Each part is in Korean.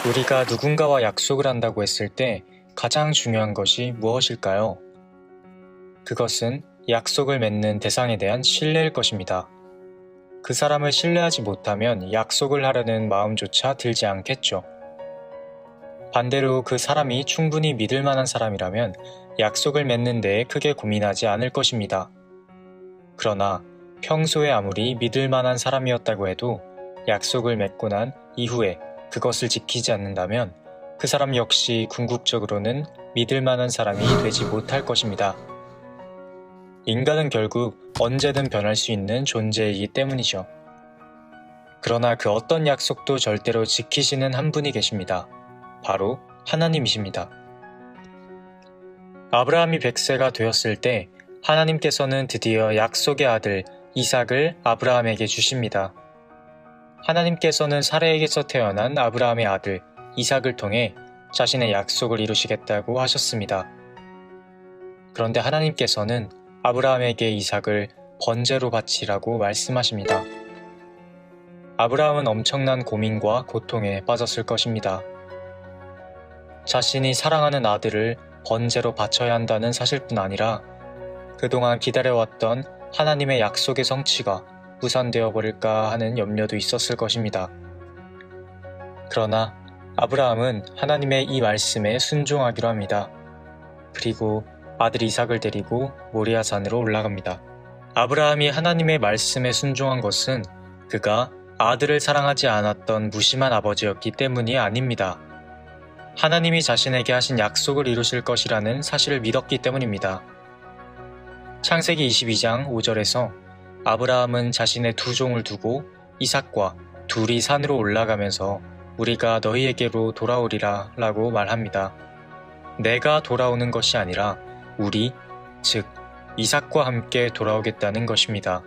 우리가 누군가와 약속을 한다고 했을 때 가장 중요한 것이 무엇일까요? 그것은 약속을 맺는 대상에 대한 신뢰일 것입니다. 그 사람을 신뢰하지 못하면 약속을 하려는 마음조차 들지 않겠죠. 반대로 그 사람이 충분히 믿을 만한 사람이라면 약속을 맺는 데에 크게 고민하지 않을 것입니다. 그러나 평소에 아무리 믿을 만한 사람이었다고 해도 약속을 맺고 난 이후에 그것을 지키지 않는다면 그 사람 역시 궁극적으로는 믿을 만한 사람이 되지 못할 것입니다. 인간은 결국 언제든 변할 수 있는 존재이기 때문이죠. 그러나 그 어떤 약속도 절대로 지키시는 한 분이 계십니다. 바로 하나님이십니다. 아브라함이 100세가 되었을 때 하나님께서는 드디어 약속의 아들 이삭을 아브라함에게 주십니다. 하나님께서는 사라에게서 태어난 아브라함의 아들 이삭을 통해 자신의 약속을 이루시겠다고 하셨습니다. 그런데 하나님께서는 아브라함에게 이삭을 번제로 바치라고 말씀하십니다. 아브라함은 엄청난 고민과 고통에 빠졌을 것입니다. 자신이 사랑하는 아들을 번제로 바쳐야 한다는 사실뿐 아니라 그동안 기다려왔던 하나님의 약속의 성취가 무산되어 버릴까 하는 염려도 있었을 것입니다. 그러나 아브라함은 하나님의 이 말씀에 순종하기로 합니다. 그리고 아들 이삭을 데리고 모리아산으로 올라갑니다. 아브라함이 하나님의 말씀에 순종한 것은 그가 아들을 사랑하지 않았던 무심한 아버지였기 때문이 아닙니다. 하나님이 자신에게 하신 약속을 이루실 것이라는 사실을 믿었기 때문입니다. 창세기 22장 5절에서 아브라함은 자신의 두 종을 두고 이삭과 둘이 산으로 올라가면서 우리가 너희에게로 돌아오리라 라고 말합니다. 내가 돌아오는 것이 아니라 우리, 즉 이삭과 함께 돌아오겠다는 것입니다.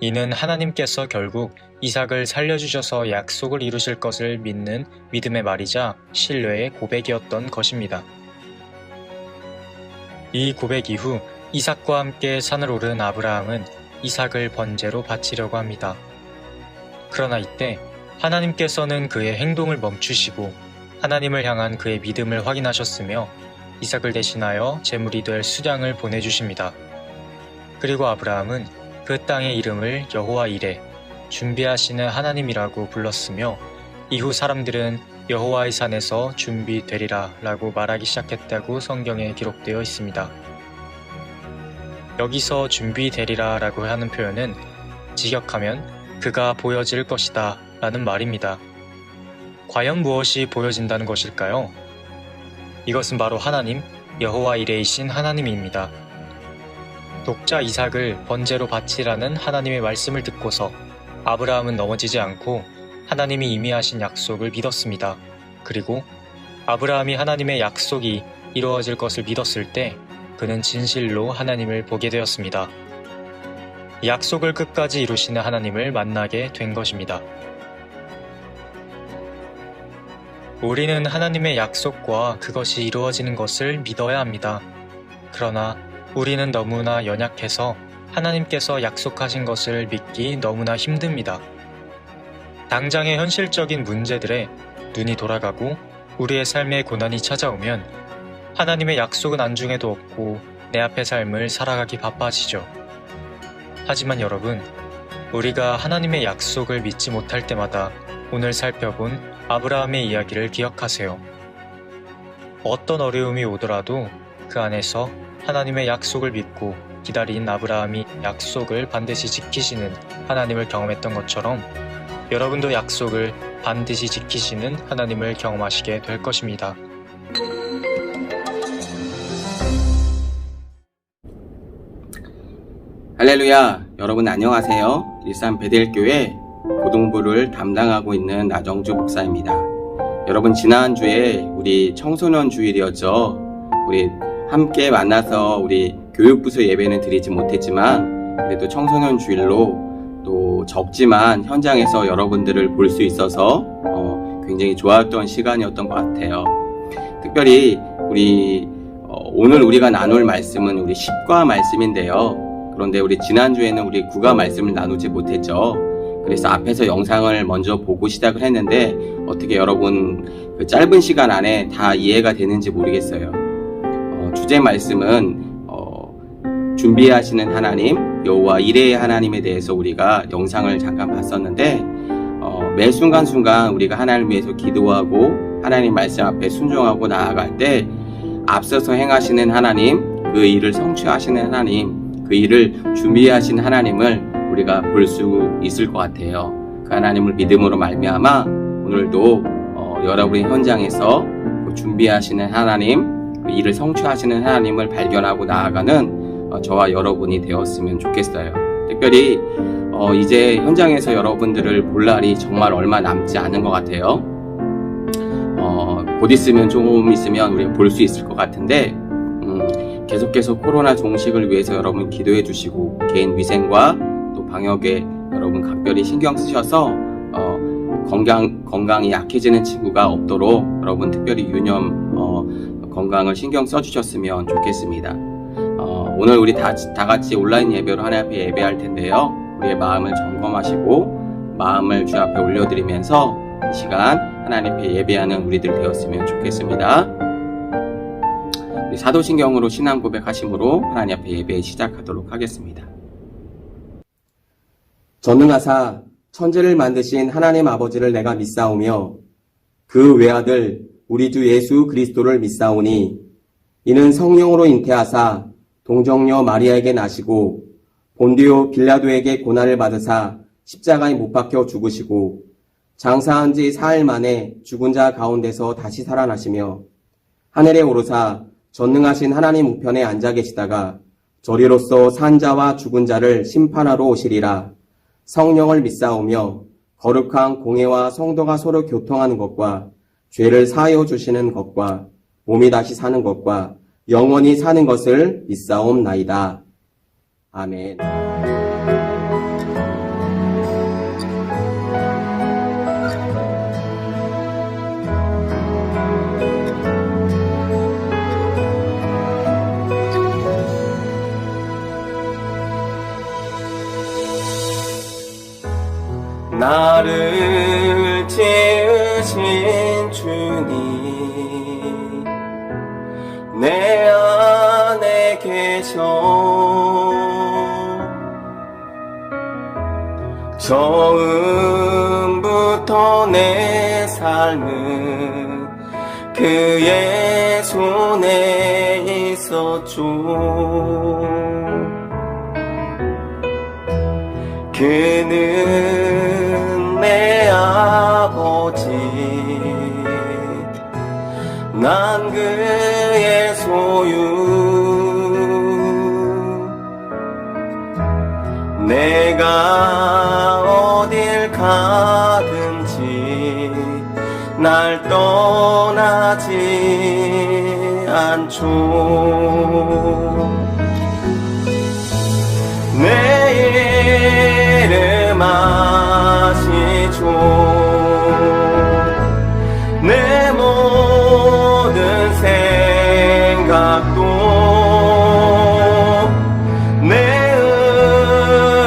이는 하나님께서 결국 이삭을 살려주셔서 약속을 이루실 것을 믿는 믿음의 말이자 신뢰의 고백이었던 것입니다. 이 고백 이후 이삭과 함께 산을 오른 아브라함은 이삭을 번제로 바치려고 합니다. 그러나 이때 하나님께서는 그의 행동을 멈추시고 하나님을 향한 그의 믿음을 확인하셨으며 이삭을 대신하여 제물이 될 수량을 보내주십니다. 그리고 아브라함은 그 땅의 이름을 여호와 이레, 준비하시는 하나님이라고 불렀으며 이후 사람들은 여호와의 산에서 준비되리라 라고 말하기 시작했다고 성경에 기록되어 있습니다. 여기서 준비되리라 라고 하는 표현은 직역하면 그가 보여질 것이다 라는 말입니다. 과연 무엇이 보여진다는 것일까요? 이것은 바로 하나님, 여호와 이레이신 하나님입니다. 독자 이삭을 번제로 바치라는 하나님의 말씀을 듣고서 아브라함은 넘어지지 않고 하나님이 이미 하신 약속을 믿었습니다. 그리고 아브라함이 하나님의 약속이 이루어질 것을 믿었을 때 그는 진실로 하나님을 보게 되었습니다. 약속을 끝까지 이루시는 하나님을 만나게 된 것입니다. 우리는 하나님의 약속과 그것이 이루어지는 것을 믿어야 합니다. 그러나 우리는 너무나 연약해서 하나님께서 약속하신 것을 믿기 너무나 힘듭니다. 당장의 현실적인 문제들에 눈이 돌아가고 우리의 삶에 고난이 찾아오면 하나님의 약속은 안중에도 없고 내 앞의 삶을 살아가기 바빠지죠. 하지만 여러분, 우리가 하나님의 약속을 믿지 못할 때마다 오늘 살펴본 아브라함의 이야기를 기억하세요. 어떤 어려움이 오더라도 그 안에서 하나님의 약속을 믿고 기다린 아브라함이 약속을 반드시 지키시는 하나님을 경험했던 것처럼 여러분도 약속을 반드시 지키시는 하나님을 경험하시게 될 것입니다. 할렐루야, 여러분 안녕하세요. 일산 베델교회 고등부를 담당하고 있는 나정주 목사입니다. 여러분 지난주에 우리 청소년 주일이었죠. 우리 함께 만나서 우리 교육부서 예배는 드리지 못했지만 그래도 청소년 주일로 또 적지만 현장에서 여러분들을 볼 수 있어서 굉장히 좋았던 시간이었던 것 같아요. 특별히 오늘 우리가 나눌 말씀은 우리 10과 말씀인데요. 그런데 우리 지난주에는 우리 9가 말씀을 나누지 못했죠. 그래서 앞에서 영상을 먼저 보고 시작을 했는데 어떻게 여러분 그 짧은 시간 안에 다 이해가 되는지 모르겠어요. 주제 말씀은 준비하시는 하나님, 여호와 이레의 하나님에 대해서 우리가 영상을 잠깐 봤었는데 매 순간순간 우리가 하나님을 위해서 기도하고 하나님 말씀 앞에 순종하고 나아갈 때 앞서서 행하시는 하나님, 그 일을 성취하시는 하나님, 그 일을 준비하신 하나님을 우리가 볼 수 있을 것 같아요. 그 하나님을 믿음으로 말미암아 오늘도 여러분의 현장에서 그 준비하시는 하나님, 그 일을 성취하시는 하나님을 발견하고 나아가는 저와 여러분이 되었으면 좋겠어요. 특별히 이제 현장에서 여러분들을 볼 날이 정말 얼마 남지 않은 것 같아요. 곧 있으면 조금 있으면 우리가 볼 수 있을 것 같은데 계속해서 코로나 종식을 위해서 여러분 기도해 주시고 개인 위생과 또 방역에 여러분 각별히 신경 쓰셔서 건강이 약해지는 친구가 없도록 여러분 특별히 유념 건강을 신경 써주셨으면 좋겠습니다. 오늘 우리 다 같이 온라인 예배로 하나님 앞에 예배할 텐데요. 우리의 마음을 점검하시고 마음을 주 앞에 올려드리면서 이 시간 하나님 앞에 예배하는 우리들 되었으면 좋겠습니다. 우리 사도신경으로 신앙 고백하심으로 하나님 앞에 예배 시작하도록 하겠습니다. 전능하사 천지를 만드신 하나님 아버지를 내가 믿사오며 그 외아들 우리 주 예수 그리스도를 믿사오니 이는 성령으로 잉태하사 동정녀 마리아에게 나시고 본디오 빌라도에게 고난을 받으사 십자가에 못 박혀 죽으시고 장사한 지 사흘 만에 죽은 자 가운데서 다시 살아나시며 하늘에 오르사 전능하신 하나님 우편에 앉아 계시다가 저리로서 산 자와 죽은 자를 심판하러 오시리라. 성령을 믿사오며 거룩한 공회와 성도가 서로 교통하는 것과 죄를 사하여 주시는 것과 몸이 다시 사는 것과 영원히 사는 것을 믿사옵나이다. 아멘. 나를 지으신 주님 내 안에 계셔 처음부터 내 삶은 그의 손에 있었죠. 그는 내 아버지 난 그의 소유 내가 어딜 가든지 날 떠나지 않죠. 내 이름 아시죠. 내 모든 생각도 내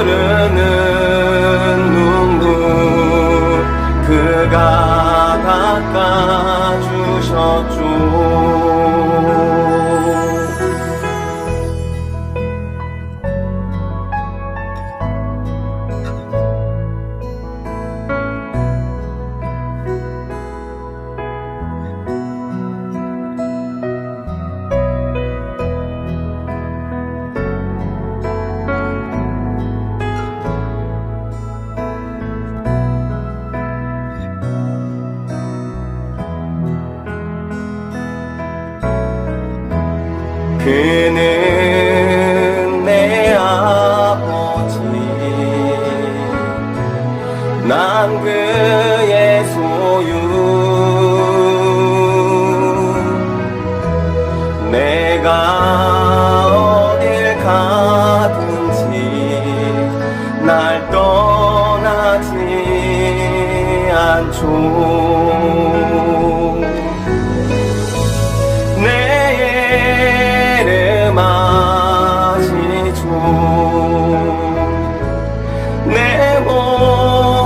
흐르는 눈물 그가 닦아주셨죠. 그는 내 아버지 난 그의 소유 내가 어딜 가든지 날 떠나지 않죠. 내 모든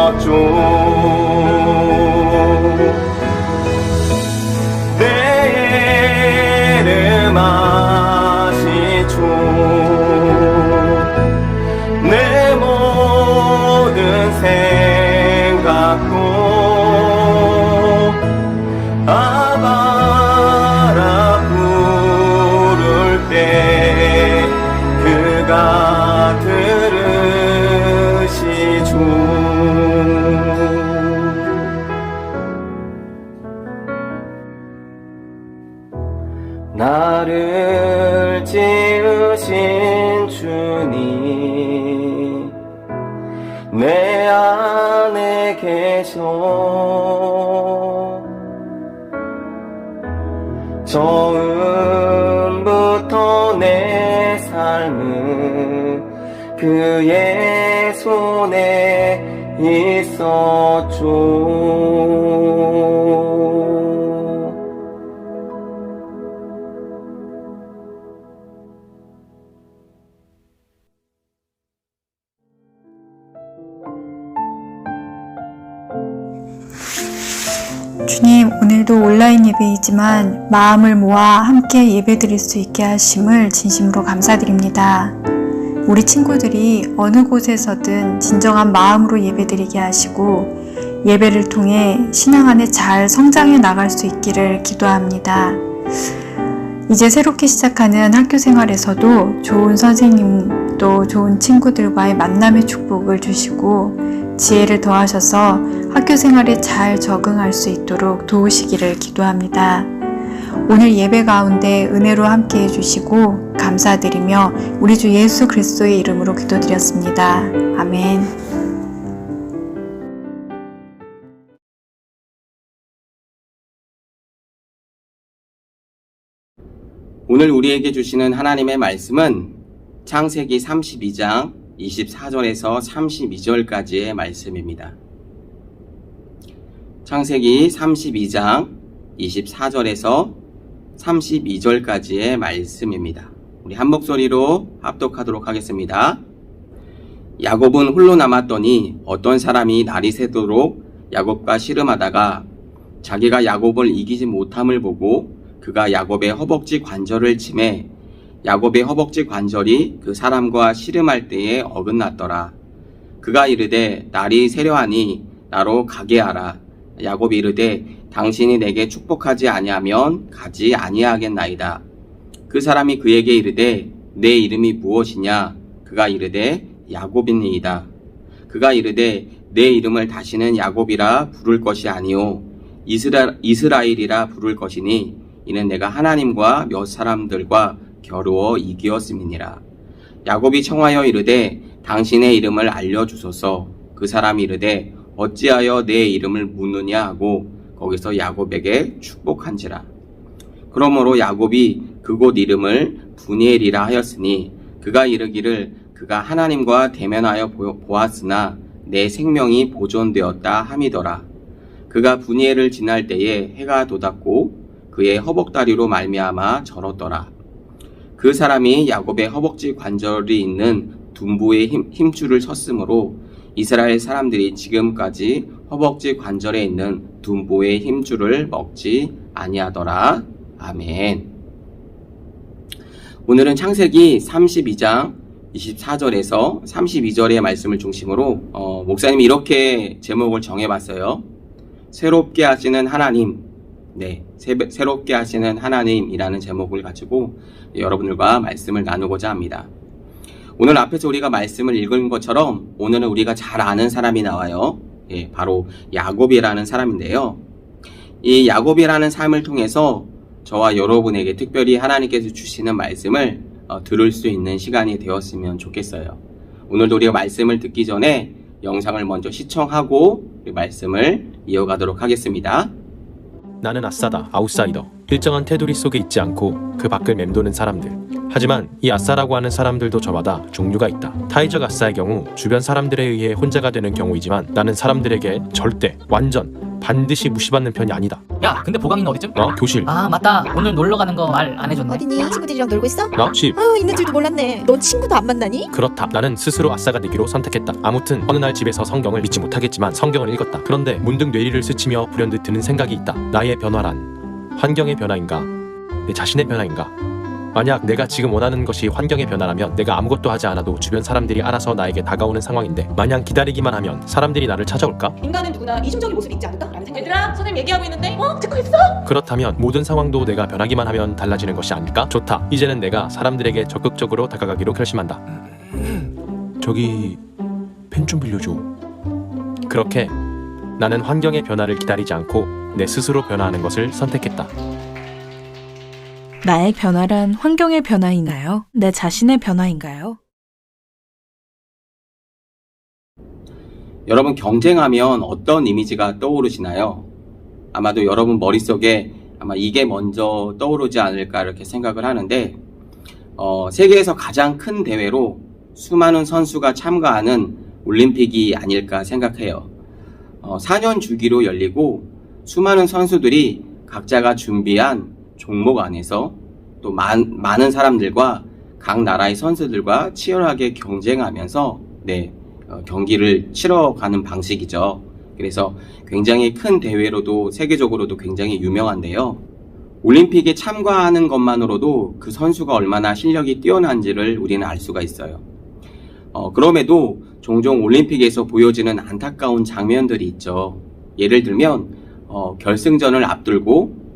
있었죠. 내 이름 아시죠. 내 모든 생각도 아바라 부를 때 그가 들으시죠. 나를 지으신 주님 내 안에 계셔. 처음부터 내 삶은 그의 손에 있었죠. 주님, 오늘도 온라인 예배이지만 마음을 모아 함께 예배드릴 수 있게 하심을 진심으로 감사드립니다. 우리 친구들이 어느 곳에서든 진정한 마음으로 예배드리게 하시고 예배를 통해 신앙 안에 잘 성장해 나갈 수 있기를 기도합니다. 이제 새롭게 시작하는 학교 생활에서도 좋은 선생님 또 좋은 친구들과의 만남의 축복을 주시고 지혜를 더하셔서 학교 생활에 잘 적응할 수 있도록 도우시기를 기도합니다. 오늘 예배 가운데 은혜로 함께 해주시고 감사드리며 우리 주 예수 그리스도의 이름으로 기도드렸습니다. 아멘. 오늘 우리에게 주시는 하나님의 말씀은 창세기 32장 24절에서 32절까지의 말씀입니다. 창세기 32장 24절에서 32절까지의 말씀입니다. 우리 한 목소리로 합독하도록 하겠습니다. 야곱은 홀로 남았더니 어떤 사람이 날이 새도록 야곱과 씨름하다가 자기가 야곱을 이기지 못함을 보고 그가 야곱의 허벅지 관절을 치매 야곱의 허벅지 관절이 그 사람과 씨름할 때에 어긋났더라. 그가 이르되 날이 새려하니 나로 가게 하라. 야곱이 이르되 당신이 내게 축복하지 아니하면 가지 아니하겠나이다. 그 사람이 그에게 이르되 내 이름이 무엇이냐? 그가 이르되 야곱이니이다. 그가 이르되 내 이름을 다시는 야곱이라 부를 것이 아니요 이스라엘이라 부를 것이니 이는 내가 하나님과 몇 사람들과 겨루어 이기었음이니라. 야곱이 청하여 이르되 당신의 이름을 알려주소서. 그 사람이 이르되 어찌하여 내 이름을 묻느냐 하고 거기서 야곱에게 축복한지라. 그러므로 야곱이 그곳 이름을 브니엘이라 하였으니 그가 이르기를 그가 하나님과 대면하여 보았으나 내 생명이 보존되었다 함이더라. 그가 브니엘을 지날 때에 해가 돋았고 그의 허벅다리로 말미암아 절었더라. 그 사람이 야곱의 허벅지 관절이 있는 둔부의 힘줄을 쳤으므로 이스라엘 사람들이 지금까지 허벅지 관절에 있는 둔부의 힘줄을 먹지 아니하더라. 아멘. 오늘은 창세기 32장 24절에서 32절의 말씀을 중심으로 목사님이 이렇게 제목을 정해봤어요. 새롭게 하시는 하나님. 네, 새롭게 하시는 하나님이라는 제목을 가지고 여러분들과 말씀을 나누고자 합니다. 오늘 앞에서 우리가 말씀을 읽은 것처럼 오늘은 우리가 잘 아는 사람이 나와요. 예, 바로 야곱이라는 사람인데요. 이 야곱이라는 삶을 통해서 저와 여러분에게 특별히 하나님께서 주시는 말씀을 들을 수 있는 시간이 되었으면 좋겠어요. 오늘도 우리가 말씀을 듣기 전에 영상을 먼저 시청하고 말씀을 이어가도록 하겠습니다. 나는 아싸다, 아웃사이더. 일정한 테두리 속에 있지 않고 그 밖을 맴도는 사람들. 하지만 이 아싸라고 하는 사람들도 저마다 종류가 있다. 타이적 아싸의 경우 주변 사람들에 의해 혼자가 되는 경우이지만 나는 사람들에게 절대, 완전, 반드시 무시받는 편이 아니다. 야, 근데 보강이는 어디쯤? 교실. 아, 맞다. 오늘 놀러 가는 거 말 안 해줬네. 어디니? 친구들이랑 놀고 있어? 나 집. 아유, 있는 줄도 몰랐네. 넌 친구도 안 만나니? 그렇다. 나는 스스로 아싸가 되기로 선택했다. 아무튼 어느 날 집에서 성경을 믿지 못하겠지만 성경을 읽었다. 그런데 문득 뇌리를 스치며 불현듯 드는 생각이 있다. 나의 변화란 환경의 변화인가? 내 자신의 변화인가? 만약 내가 지금 원하는 것이 환경의 변화라면 내가 아무것도 하지 않아도 주변 사람들이 알아서 나에게 다가오는 상황인데 마냥 기다리기만 하면 사람들이 나를 찾아올까? 인간은 누구나 이중적인 모습이 있지 않을까? 라는 생각. 얘들아, 선생님 얘기하고 있는데 듣고 있어? 그렇다면 모든 상황도 내가 변하기만 하면 달라지는 것이 아닐까? 좋다. 이제는 내가 사람들에게 적극적으로 다가가기로 결심한다. 저기 펜 좀 빌려줘. 그렇게 나는 환경의 변화를 기다리지 않고 내 스스로 변화하는 것을 선택했다. 나의 변화란 환경의 변화인가요? 내 자신의 변화인가요? 여러분, 경쟁하면 어떤 이미지가 떠오르시나요? 아마도 여러분 머릿속에 아마 이게 먼저 떠오르지 않을까 이렇게 생각을 하는데, 세계에서 가장 큰 대회로 수많은 선수가 참가하는 올림픽이 아닐까 생각해요. 4년 주기로 열리고 수많은 선수들이 각자가 준비한 종목 안에서 또 많은 사람들과 각 나라의 선수들과 치열하게 경쟁하면서 경기를 치러가는 방식이죠. 그래서 굉장히 큰 대회로도 세계적으로도 굉장히 유명한데요. 올림픽에 참가하는 것만으로도 그 선수가 얼마나 실력이 뛰어난지를 우리는 알 수가 있어요. 그럼에도 종종 올림픽에서 보여지는 안타까운 장면들이 있죠. 예를 들면 결승전을 앞두고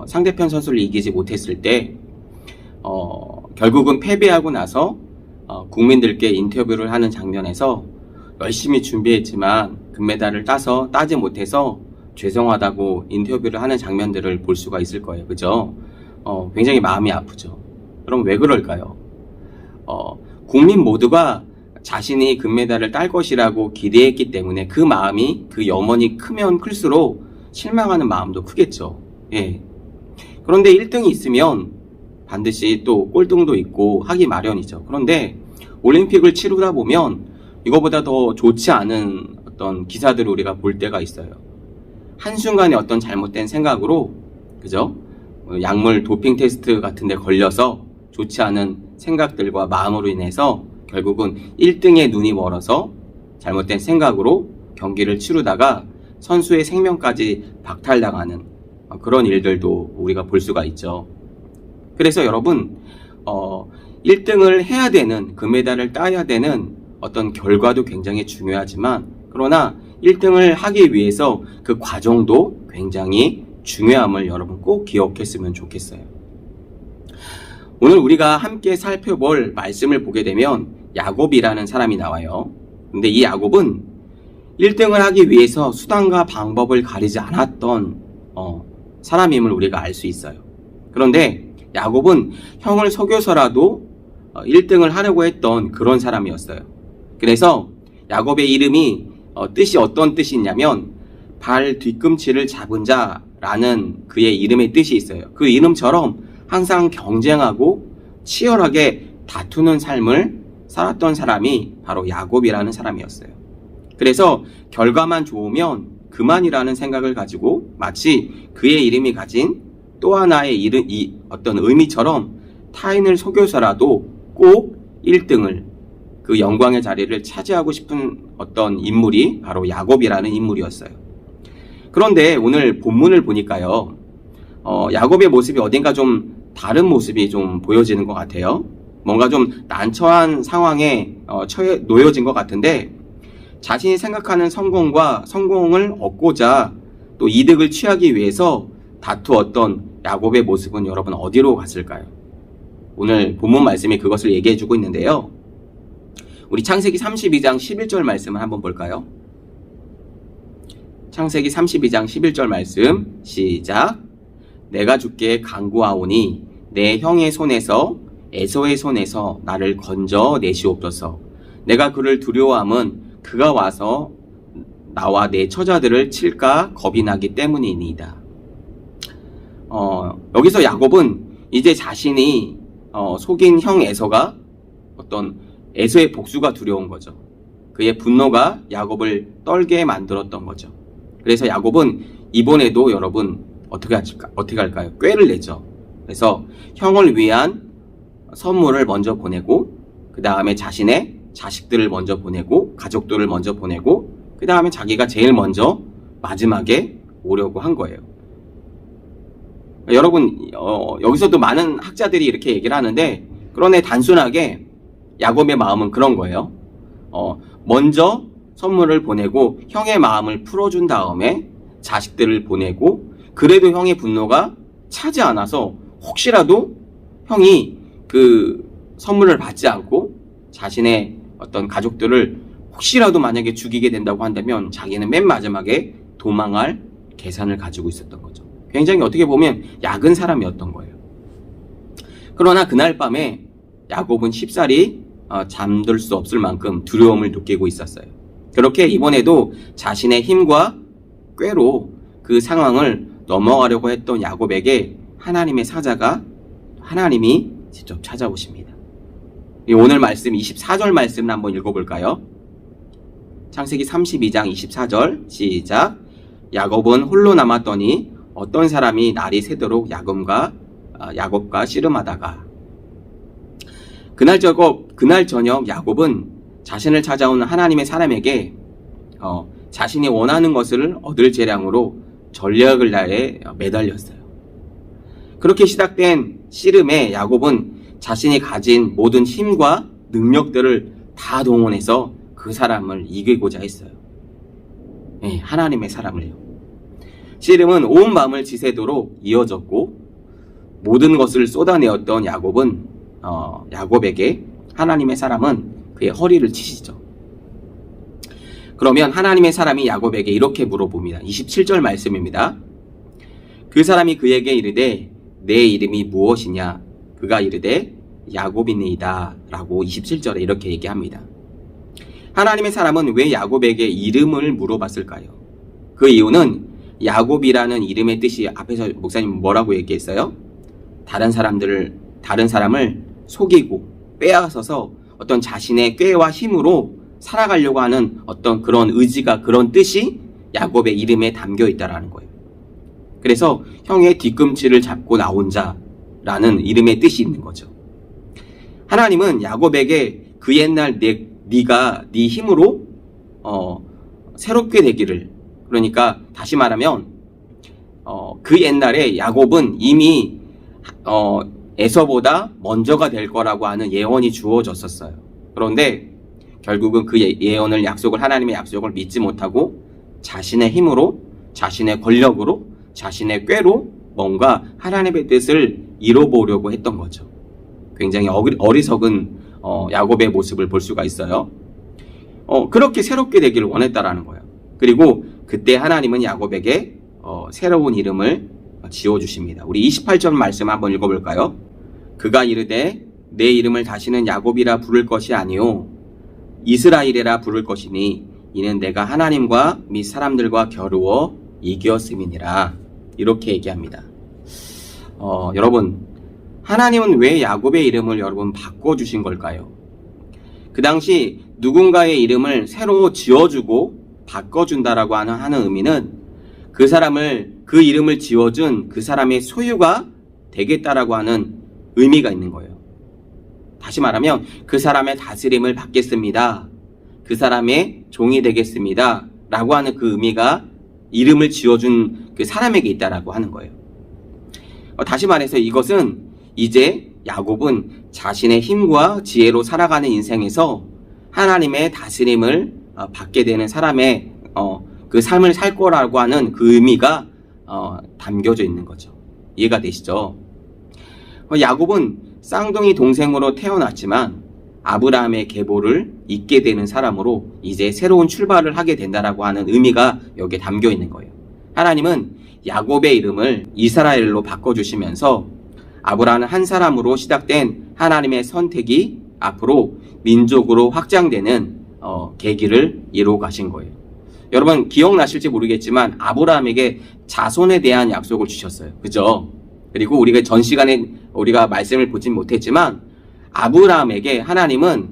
상대편 선수를 이기지 못했을 때 결국은 패배하고 나서 국민들께 인터뷰를 하는 장면에서 열심히 준비했지만 금메달을 따지 못해서 죄송하다고 인터뷰를 하는 장면들을 볼 수가 있을 거예요. 그죠? 굉장히 마음이 아프죠. 그럼 왜 그럴까요? 국민 모두가 자신이 금메달을 딸 것이라고 기대했기 때문에 그 마음이 그 염원이 크면 클수록 실망하는 마음도 크겠죠. 예. 그런데 1등이 있으면 반드시 또 꼴등도 있고 하기 마련이죠. 그런데 올림픽을 치르다 보면 이거보다 더 좋지 않은 어떤 기사들을 우리가 볼 때가 있어요. 한순간에 어떤 잘못된 생각으로, 그죠? 약물 도핑 테스트 같은 데 걸려서 좋지 않은 생각들과 마음으로 인해서 결국은 1등에 눈이 멀어서 잘못된 생각으로 경기를 치르다가 선수의 생명까지 박탈당하는 그런 일들도 우리가 볼 수가 있죠. 그래서 여러분, 1등을 해야 되는, 금메달을 따야 되는 어떤 결과도 굉장히 중요하지만, 그러나 1등을 하기 위해서 그 과정도 굉장히 중요함을 여러분 꼭 기억했으면 좋겠어요. 오늘 우리가 함께 살펴볼 말씀을 보게 되면 야곱이라는 사람이 나와요. 근데 이 야곱은 1등을 하기 위해서 수단과 방법을 가리지 않았던 사람임을 우리가 알 수 있어요. 그런데 야곱은 형을 속여서라도 1등을 하려고 했던 그런 사람이었어요. 그래서 야곱의 이름이 뜻이 어떤 뜻이 있냐면 발 뒤꿈치를 잡은 자라는 그의 이름의 뜻이 있어요. 그 이름처럼 항상 경쟁하고 치열하게 다투는 삶을 살았던 사람이 바로 야곱이라는 사람이었어요. 그래서 결과만 좋으면 그만이라는 생각을 가지고 마치 그의 이름이 가진 또 하나의 어떤 의미처럼 타인을 속여서라도 꼭 1등을, 그 영광의 자리를 차지하고 싶은 어떤 인물이 바로 야곱이라는 인물이었어요. 그런데 오늘 본문을 보니까요, 야곱의 모습이 어딘가 좀 다른 모습이 좀 보여지는 것 같아요. 뭔가 좀 난처한 상황에 놓여진 것 같은데, 자신이 생각하는 성공을 얻고자 또 이득을 취하기 위해서 다투었던 야곱의 모습은 여러분 어디로 갔을까요? 오늘 본문 말씀이 그것을 얘기해주고 있는데요. 우리 창세기 32장 11절 말씀을 한번 볼까요? 창세기 32장 11절 말씀 시작. 내가 주께 간구하오니 내 형의 손에서 에서의 손에서 나를 건져 내시옵소서. 내가 그를 두려워함은 그가 와서 나와 내 처자들을 칠까 겁이 나기 때문이니이다. 여기서 야곱은 이제 자신이 속인 형 에서가 어떤 에서의 복수가 두려운 거죠. 그의 분노가 야곱을 떨게 만들었던 거죠. 그래서 야곱은 이번에도 여러분 어떻게 할까요? 꾀를 내죠. 그래서 형을 위한 선물을 먼저 보내고, 그 다음에 자신의 자식들을 먼저 보내고, 가족들을 먼저 보내고, 그 다음에 자기가 제일 먼저 마지막에 오려고 한 거예요. 여러분, 여기서도 많은 학자들이 이렇게 얘기를 하는데, 그러네 단순하게 야곱의 마음은 그런 거예요. 먼저 선물을 보내고 형의 마음을 풀어준 다음에 자식들을 보내고, 그래도 형의 분노가 차지 않아서 혹시라도 형이 그 선물을 받지 않고 자신의 어떤 가족들을 혹시라도 만약에 죽이게 된다고 한다면 자기는 맨 마지막에 도망할 계산을 가지고 있었던 거죠. 굉장히 어떻게 보면 약은 사람이었던 거예요. 그러나 그날 밤에 야곱은 쉽사리 잠들 수 없을 만큼 두려움을 느끼고 있었어요. 그렇게 이번에도 자신의 힘과 꾀로 그 상황을 넘어가려고 했던 야곱에게 하나님의 사자가, 하나님이 직접 찾아오십니다. 오늘 말씀 24절 말씀을 한번 읽어볼까요? 창세기 32장 24절 시작. 야곱은 홀로 남았더니 어떤 사람이 날이 새도록 야곱과 씨름하다가. 그날 저녁 야곱은 자신을 찾아온 하나님의 사람에게 자신이 원하는 것을 얻을 재량으로 전략을 다해 매달렸어요. 그렇게 시작된 씨름에 야곱은 자신이 가진 모든 힘과 능력들을 다 동원해서 그 사람을 이기고자 했어요. 네, 하나님의 사람을요. 씨름은 온 밤을 지새도록 이어졌고, 모든 것을 쏟아내었던 야곱에게 하나님의 사람은 그의 허리를 치시죠. 그러면 하나님의 사람이 야곱에게 이렇게 물어봅니다. 27절 말씀입니다. 그 사람이 그에게 이르되 내 이름이 무엇이냐? 그가 이르되 야곱이니이다 라고 27절에 이렇게 얘기합니다. 하나님의 사람은 왜 야곱에게 이름을 물어봤을까요? 그 이유는 야곱이라는 이름의 뜻이, 앞에서 목사님 뭐라고 얘기했어요? 다른 사람을 속이고 빼앗아서 어떤 자신의 꾀와 힘으로 살아가려고 하는 어떤 그런 의지가, 그런 뜻이 야곱의 이름에 담겨 있다라는 거예요. 그래서 형의 뒤꿈치를 잡고 나온 자라는 이름의 뜻이 있는 거죠. 하나님은 야곱에게 그 옛날 네가 네 힘으로 새롭게 되기를, 그러니까 다시 말하면 그 옛날에 야곱은 이미 에서보다 먼저가 될 거라고 하는 예언이 주어졌었어요. 그런데 결국은 그 예언을, 하나님의 약속을 믿지 못하고 자신의 힘으로, 자신의 권력으로, 자신의 꾀로 뭔가 하나님의 뜻을 이뤄보려고 했던 거죠. 굉장히 어리석은 야곱의 모습을 볼 수가 있어요. 그렇게 새롭게 되기를 원했다라는 거예요. 그리고 그때 하나님은 야곱에게 새로운 이름을 지어주십니다. 우리 28절 말씀 한번 읽어볼까요? 그가 이르되 내 이름을 다시는 야곱이라 부를 것이 아니요 이스라엘이라 부를 것이니 이는 내가 하나님과 및 사람들과 겨루어 이겼음이니라. 이렇게 얘기합니다. 여러분, 하나님은 왜 야곱의 이름을 여러분 바꿔주신 걸까요? 그 당시 누군가의 이름을 새로 지어주고 바꿔준다라고 하는 의미는 그 이름을 지어준 그 사람의 소유가 되겠다라고 하는 의미가 있는 거예요. 다시 말하면 그 사람의 다스림을 받겠습니다. 그 사람의 종이 되겠습니다. 라고 하는 그 의미가 이름을 지어준 그 사람에게 있다라고 하는 거예요. 다시 말해서 이것은 이제 야곱은 자신의 힘과 지혜로 살아가는 인생에서 하나님의 다스림을 받게 되는 사람의 그 삶을 살 거라고 하는 그 의미가 담겨져 있는 거죠. 이해가 되시죠? 야곱은 쌍둥이 동생으로 태어났지만 아브라함의 계보를 잇게 되는 사람으로 이제 새로운 출발을 하게 된다라고 하는 의미가 여기에 담겨 있는 거예요. 하나님은 야곱의 이름을 이스라엘로 바꿔주시면서 아브라함 한 사람으로 시작된 하나님의 선택이 앞으로 민족으로 확장되는 계기를 이루어 가신 거예요. 여러분 기억나실지 모르겠지만 아브라함에게 자손에 대한 약속을 주셨어요. 그죠? 그리고 우리가 전 시간에 우리가 말씀을 보진 못했지만 아브라함에게 하나님은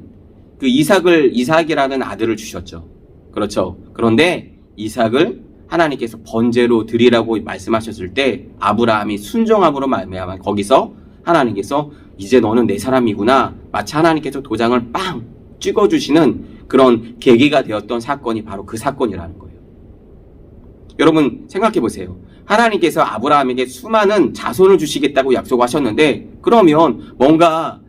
그 이삭이라는 아들을 주셨죠. 그렇죠. 그런데 이삭을 하나님께서 번제로 드리라고 말씀하셨을 때 아브라함이 순종함으로 말미암아 거기서 하나님께서 이제 너는 내 사람이구나, 마치 하나님께서 도장을 빵 찍어주시는 그런 계기가 되었던 사건이 바로 그 사건이라는 거예요. 여러분 생각해 보세요. 하나님께서 아브라함에게 수많은 자손을 주시겠다고 약속하셨는데, 그러면 뭔가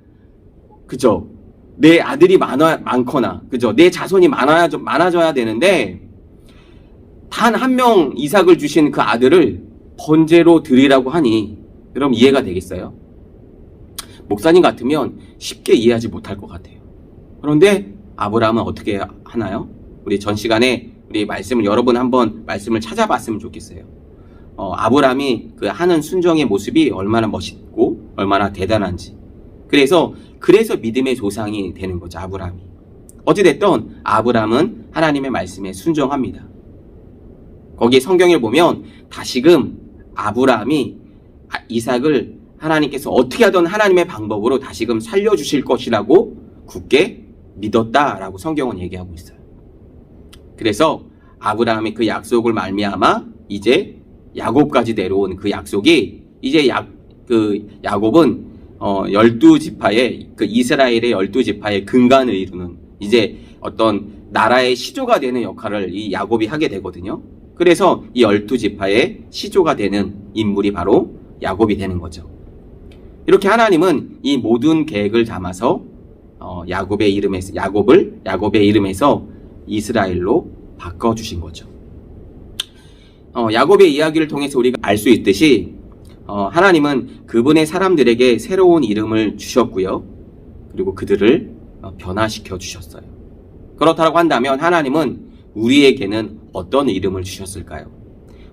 그죠? 내 아들이 많거나 그죠? 내 자손이 많아져야 되는데, 단 한 명 이삭을 주신 그 아들을 번제로 드리라고 하니 그럼 이해가 되겠어요? 목사님 같으면 쉽게 이해하지 못할 것 같아요. 그런데 아브라함은 어떻게 하나요? 우리 전 시간에 우리 말씀을 여러 번 한번 말씀을 찾아봤으면 좋겠어요. 아브라함이 그 하는 순종의 모습이 얼마나 멋있고 얼마나 대단한지. 그래서 믿음의 조상이 되는 거죠, 아브라함이. 어찌됐든 아브라함은 하나님의 말씀에 순종합니다. 거기 성경을 보면 다시금 아브라함이 이삭을 하나님께서 어떻게 하든 하나님의 방법으로 다시금 살려주실 것이라고 굳게 믿었다라고 성경은 얘기하고 있어요. 그래서 아브라함이 그 약속을 말미암아 이제 야곱까지 내려온 그 약속이 이제 야곱은 12지파의 그 이스라엘의 12지파의 근간을 이루는 이제 어떤 나라의 시조가 되는 역할을 이 야곱이 하게 되거든요. 그래서 이 12지파의 시조가 되는 인물이 바로 야곱이 되는 거죠. 이렇게 하나님은 이 모든 계획을 담아서 야곱의 이름에서 이스라엘로 바꿔주신 거죠. 야곱의 이야기를 통해서 우리가 알 수 있듯이 하나님은 그분의 사람들에게 새로운 이름을 주셨고요. 그리고 그들을 변화시켜 주셨어요. 그렇다고 한다면 하나님은 우리에게는 어떤 이름을 주셨을까요?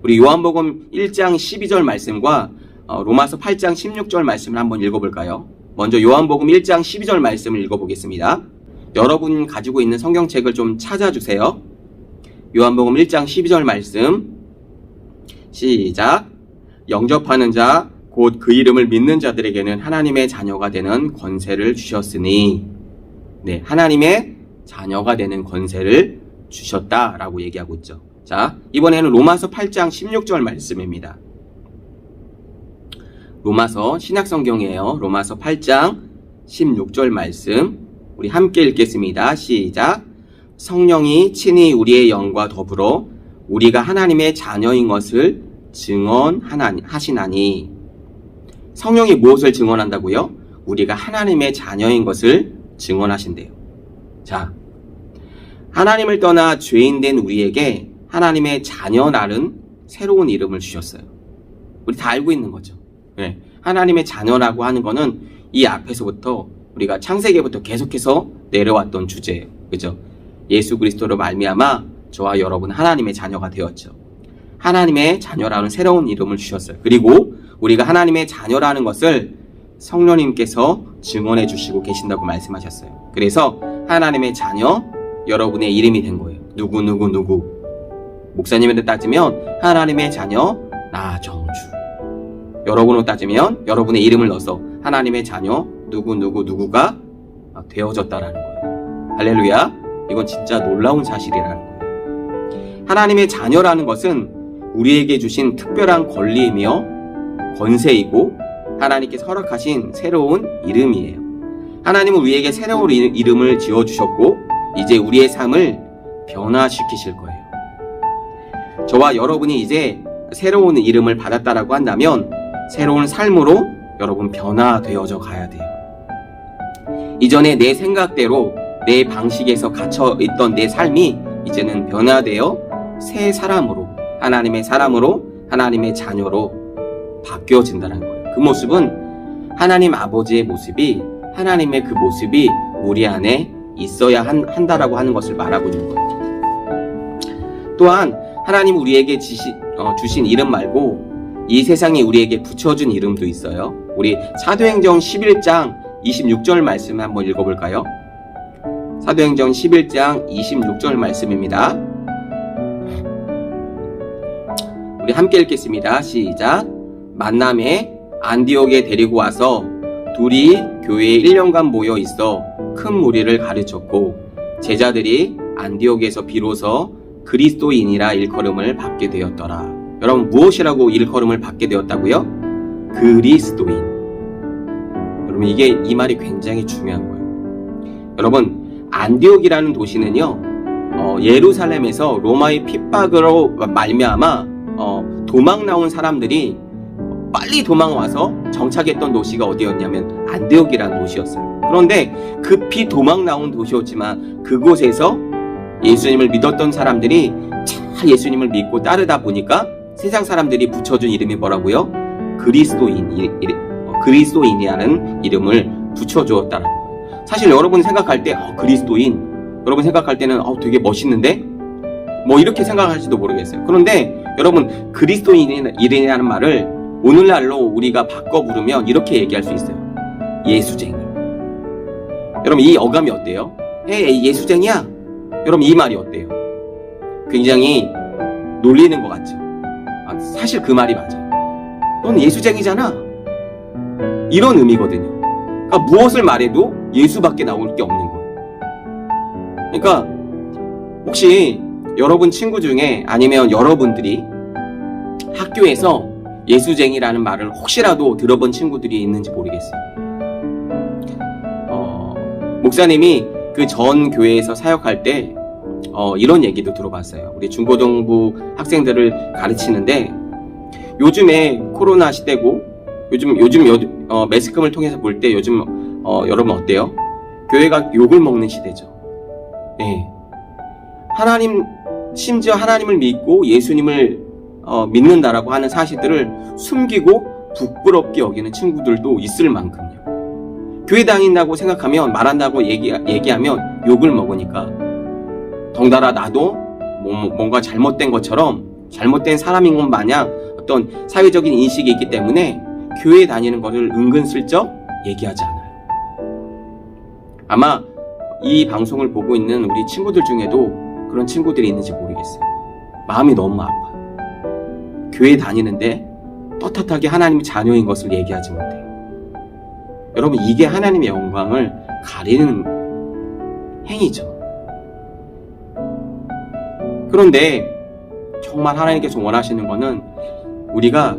우리 요한복음 1장 12절 말씀과 로마서 8장 16절 말씀을 한번 읽어볼까요? 먼저 요한복음 1장 12절 말씀을 읽어보겠습니다. 여러분 가지고 있는 성경책을 좀 찾아주세요. 요한복음 1장 12절 말씀 시작. 영접하는 자 곧 그 이름을 믿는 자들에게는 하나님의 자녀가 되는 권세를 주셨으니, 네, 하나님의 자녀가 되는 권세를 주셨다라고 얘기하고 있죠. 자, 이번에는 로마서 8장 16절 말씀입니다. 로마서 신약성경이에요. 로마서 8장 16절 말씀 우리 함께 읽겠습니다. 시작. 성령이 친히 우리의 영과 더불어 우리가 하나님의 자녀인 것을 증언하시나니. 성령이 무엇을 증언한다고요? 우리가 하나님의 자녀인 것을 증언하신대요. 자, 하나님을 떠나 죄인된 우리에게 하나님의 자녀라는 새로운 이름을 주셨어요. 우리 다 알고 있는 거죠. 네. 하나님의 자녀라고 하는 거는 이 앞에서부터 우리가 창세기부터 계속해서 내려왔던 주제예요. 그죠? 예수 그리스도로 말미암아 저와 여러분 하나님의 자녀가 되었죠. 하나님의 자녀라는 새로운 이름을 주셨어요. 그리고 우리가 하나님의 자녀라는 것을 성령님께서 증언해 주시고 계신다고 말씀하셨어요. 그래서 하나님의 자녀, 여러분의 이름이 된 거예요. 누구. 목사님한테 따지면 하나님의 자녀 나정주. 여러분으로 따지면 여러분의 이름을 넣어서 하나님의 자녀 누구가 되어졌다라는 거예요. 할렐루야. 이건 진짜 놀라운 사실이라는 거예요. 하나님의 자녀라는 것은 우리에게 주신 특별한 권리이며 권세이고 하나님께서 허락하신 새로운 이름이에요. 하나님은 우리에게 새로운 이름을 지어주셨고 이제 우리의 삶을 변화시키실 거예요. 저와 여러분이 이제 새로운 이름을 받았다라고 한다면 새로운 삶으로 여러분 변화되어져 가야 돼요. 이전에 내 생각대로 내 방식에서 갇혀 있던 내 삶이 이제는 변화되어 새 사람으로, 하나님의 사람으로, 하나님의 자녀로 바뀌어진다는 거예요. 그 모습은 하나님 아버지의 모습이, 하나님의 그 모습이 우리 안에 있어야 한다라고 하는 것을 말하고 있는 거예요. 또한 하나님 우리에게 주신 이름 말고 이 세상에 우리에게 붙여준 이름도 있어요. 우리 사도행전 11장 26절 말씀 한번 읽어볼까요? 사도행전 11장 26절 말씀입니다. 우리 함께 읽겠습니다. 시작. 만남에 안디옥에 데리고 와서 둘이 교회에 1년간 모여 있어 큰 무리를 가르쳤고 제자들이 안디옥에서 비로소 그리스도인이라 일컬음을 받게 되었더라. 여러분, 무엇이라고 일컬음을 받게 되었다고요? 그리스도인. 여러분, 이게 이 말이 굉장히 중요한 거예요. 여러분, 안디옥이라는 도시는요, 예루살렘에서 로마의 핍박으로 말미암아 도망 나온 사람들이 빨리 도망와서 정착했던 도시가 어디였냐면 안디옥이라는 도시였어요. 그런데 급히 도망 나온 도시였지만 그곳에서 예수님을 믿었던 사람들이 잘 예수님을 믿고 따르다 보니까 세상 사람들이 붙여준 이름이 뭐라고요? 그리스도인이라는 이름을 붙여주었다는 거예요. 사실 여러분이 생각할 때 그리스도인, 여러분 생각할 때는 되게 멋있는데? 뭐 이렇게 생각할지도 모르겠어요. 그런데 여러분, 그리스도인이라는 말을 오늘날로 우리가 바꿔 부르면 이렇게 얘기할 수 있어요. 예수쟁이. 여러분, 이 어감이 어때요? 에이, 예수쟁이야? 여러분, 이 말이 어때요? 굉장히 놀리는 것 같죠? 사실 그 말이 맞아요. 넌 예수쟁이잖아. 이런 의미거든요. 그러니까 무엇을 말해도 예수밖에 나올 게 없는 거예요. 그러니까 혹시 여러분 친구 중에 아니면 여러분들이 학교에서 예수쟁이라는 말을 혹시라도 들어본 친구들이 있는지 모르겠어요. 목사님이 그 전 교회에서 사역할 때 이런 얘기도 들어봤어요. 우리 중고등부 학생들을 가르치는데 요즘에 코로나 시대고 요즘 매스컴을 통해서 볼 때 요즘 여러분 어때요? 교회가 욕을 먹는 시대죠. 네. 심지어 하나님을 믿고 예수님을 믿는다라고 하는 사실들을 숨기고 부끄럽게 여기는 친구들도 있을 만큼요. 교회 다닌다고 생각하면, 말한다고 얘기하면 욕을 먹으니까 덩달아 나도 뭔가 잘못된 것처럼, 잘못된 사람인 것 마냥 어떤 사회적인 인식이 있기 때문에 교회 다니는 것을 은근슬쩍 얘기하지 않아요. 아마 이 방송을 보고 있는 우리 친구들 중에도 그런 친구들이 있는지 모르겠어요. 마음이 너무 아파요. 교회 다니는데 떳떳하게 하나님의 자녀인 것을 얘기하지 못해요. 여러분, 이게 하나님의 영광을 가리는 행위죠. 그런데 정말 하나님께서 원하시는 것은 우리가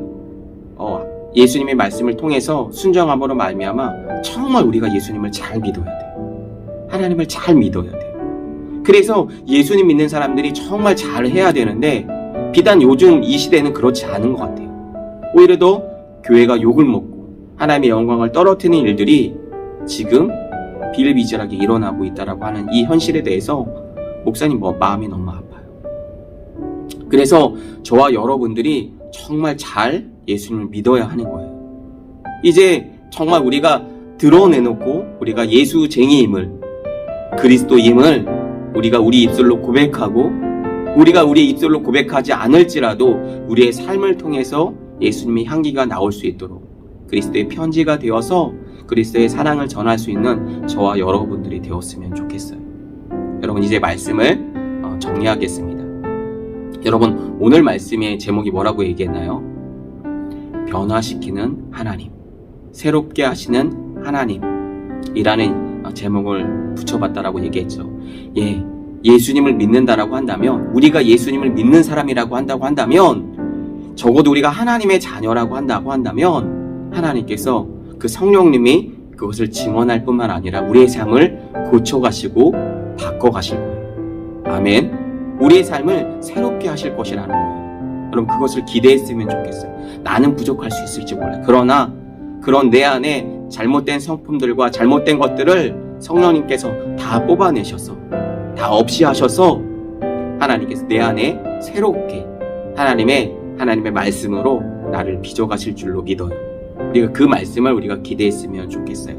예수님의 말씀을 통해서 순종함으로 말미암아 정말 우리가 예수님을 잘 믿어야 돼요. 하나님을 잘 믿어야 돼요. 그래서 예수님 믿는 사람들이 정말 잘 해야 되는데 비단 요즘 이 시대는 그렇지 않은 것 같아요. 오히려 더 교회가 욕을 먹고 하나님의 영광을 떨어뜨리는 일들이 지금 비일비재하게 일어나고 있다라고 하는 이 현실에 대해서 목사님 마음이 너무 아파요. 그래서 저와 여러분들이 정말 잘 예수님을 믿어야 하는 거예요. 이제 정말 우리가 드러내놓고 우리가 예수쟁이임을, 그리스도임을 우리가 우리 입술로 고백하고, 우리가 우리 입술로 고백하지 않을지라도 우리의 삶을 통해서 예수님의 향기가 나올 수 있도록 그리스도의 편지가 되어서 그리스도의 사랑을 전할 수 있는 저와 여러분들이 되었으면 좋겠어요. 여러분, 이제 말씀을 정리하겠습니다. 여러분, 오늘 말씀의 제목이 뭐라고 얘기했나요? 변화시키는 하나님, 새롭게 하시는 하나님이라는 제목을 붙여봤다라고 얘기했죠. 예수님을 믿는다라고 한다면, 우리가 예수님을 믿는 사람이라고 한다면, 적어도 우리가 하나님의 자녀라고 한다면 하나님께서 그 성령님이 그것을 증언할 뿐만 아니라 우리의 삶을 고쳐가시고 바꿔가실 거예요. 아멘. 우리의 삶을 새롭게 하실 것이라는 거예요. 여러분, 그것을 기대했으면 좋겠어요. 나는 부족할 수 있을지 몰라요. 그러나 그런 내 안에 잘못된 성품들과 잘못된 것들을 성령님께서 다 뽑아내셔서, 다 없이 하셔서 하나님께서 내 안에 새롭게 하나님의 말씀으로 나를 빚어가실 줄로 믿어요. 우리가 그 말씀을 우리가 기대했으면 좋겠어요.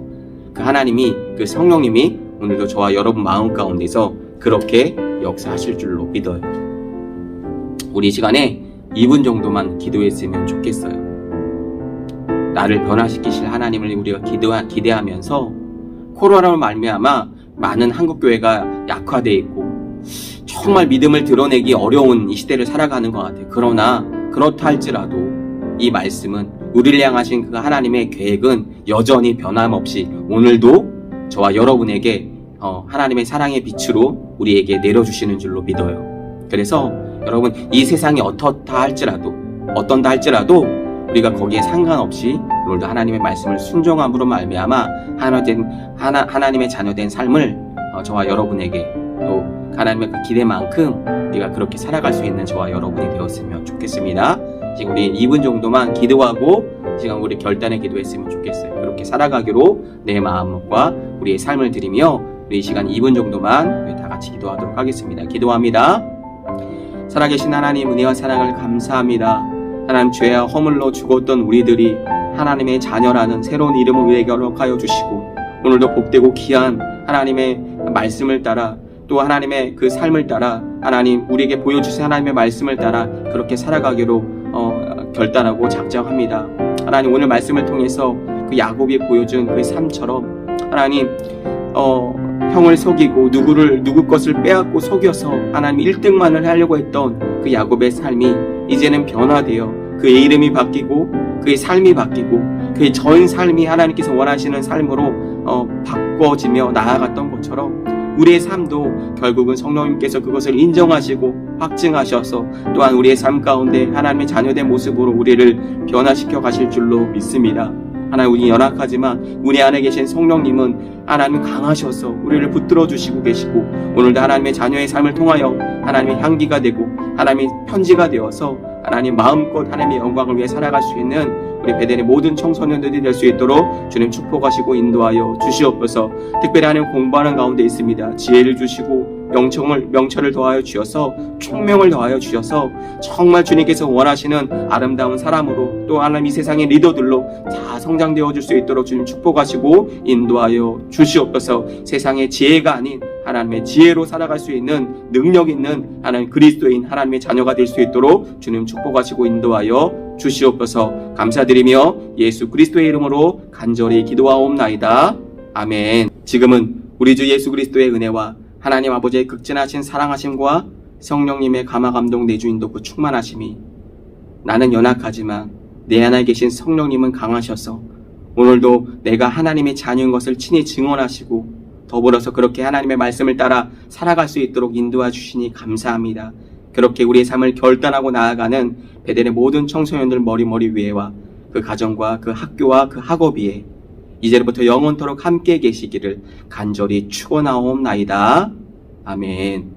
그 하나님이, 그 성령님이 오늘도 저와 여러분 마음 가운데서 그렇게 역사하실 줄로 믿어요. 우리 시간에 2분 정도만 기도했으면 좋겠어요. 나를 변화시키실 하나님을 우리가 기대하면서 코로나로 말미암아 많은 한국교회가 약화되어 있고 정말 믿음을 드러내기 어려운 이 시대를 살아가는 것 같아요. 그러나 그렇다 할지라도 이 말씀은 우리를 향하신 그 하나님의 계획은 여전히 변함없이 오늘도 저와 여러분에게 하나님의 사랑의 빛으로 우리에게 내려주시는 줄로 믿어요. 그래서 여러분 이 세상이 어떻다 할지라도 우리가 거기에 상관없이 오늘도 하나님의 말씀을 순종함으로 말미암아 하나님의 자녀된 삶을 저와 여러분에게 또 하나님의 그 기대만큼 우리가 그렇게 살아갈 수 있는 저와 여러분이 되었으면 좋겠습니다. 지금 우리 2분 정도만 기도하고 지금 우리 결단의 기도했으면 좋겠어요. 그렇게 살아가기로 내 마음과 우리의 삶을 드리며 우리 이 시간 2분 정도만 우리 다 같이 기도하도록 하겠습니다. 기도합니다. 살아계신 하나님, 은혜와 사랑을 감사합니다. 하나님, 죄와 허물로 죽었던 우리들이 하나님의 자녀라는 새로운 이름을 우리에게 허락하여 주시고 오늘도 복되고 귀한 하나님의 말씀을 따라 또 하나님의 그 삶을 따라 하나님 우리에게 보여주신 하나님의 말씀을 따라 그렇게 살아가기로 결단하고 작정합니다. 하나님, 오늘 말씀을 통해서 그 야곱이 보여준 그 삶처럼 하나님 형을 속이고 누구 것을 빼앗고 속여서 하나님 1등만을 하려고 했던 그 야곱의 삶이 이제는 변화되어 그의 이름이 바뀌고 그의 삶이 바뀌고 그의 전 삶이 하나님께서 원하시는 삶으로 바꿔지며 나아갔던 것처럼 우리의 삶도 결국은 성령님께서 그것을 인정하시고 확증하셔서 또한 우리의 삶 가운데 하나님의 자녀된 모습으로 우리를 변화시켜 가실 줄로 믿습니다. 하나님, 우리 연약하지만 우리 안에 계신 성령님은 하나님 강하셔서 우리를 붙들어 주시고 계시고 오늘도 하나님의 자녀의 삶을 통하여 하나님의 향기가 되고 하나님의 편지가 되어서 하나님 마음껏 하나님의 영광을 위해 살아갈 수 있는 우리 베델의 모든 청소년들이 될 수 있도록 주님 축복하시고 인도하여 주시옵소서. 특별히 하나님 공부하는 가운데 있습니다. 지혜를 주시고 명철을 더하여 주셔서 총명을 더하여 주셔서 정말 주님께서 원하시는 아름다운 사람으로 또 하나님 이 세상의 리더들로 다 성장되어 줄 수 있도록 주님 축복하시고 인도하여 주시옵소서. 세상의 지혜가 아닌 하나님의 지혜로 살아갈 수 있는 능력 있는 하나님 그리스도인 하나님의 자녀가 될 수 있도록 주님 축복하시고 인도하여 주시옵소서. 감사드리며 예수 그리스도의 이름으로 간절히 기도하옵나이다. 아멘. 지금은 우리 주 예수 그리스도의 은혜와 하나님 아버지의 극진하신 사랑하심과 성령님의 감화 감동 내주 인도구 충만하심이 나는 연약하지만 내 안에 계신 성령님은 강하셔서 오늘도 내가 하나님의 자녀인 것을 친히 증언하시고 더불어서 그렇게 하나님의 말씀을 따라 살아갈 수 있도록 인도해 주시니 감사합니다. 그렇게 우리의 삶을 결단하고 나아가는 베델의 모든 청소년들 머리 위에와 그 가정과 그 학교와 그 학업 위에 이제부터 영원토록 함께 계시기를 간절히 축원하옵나이다. 아멘.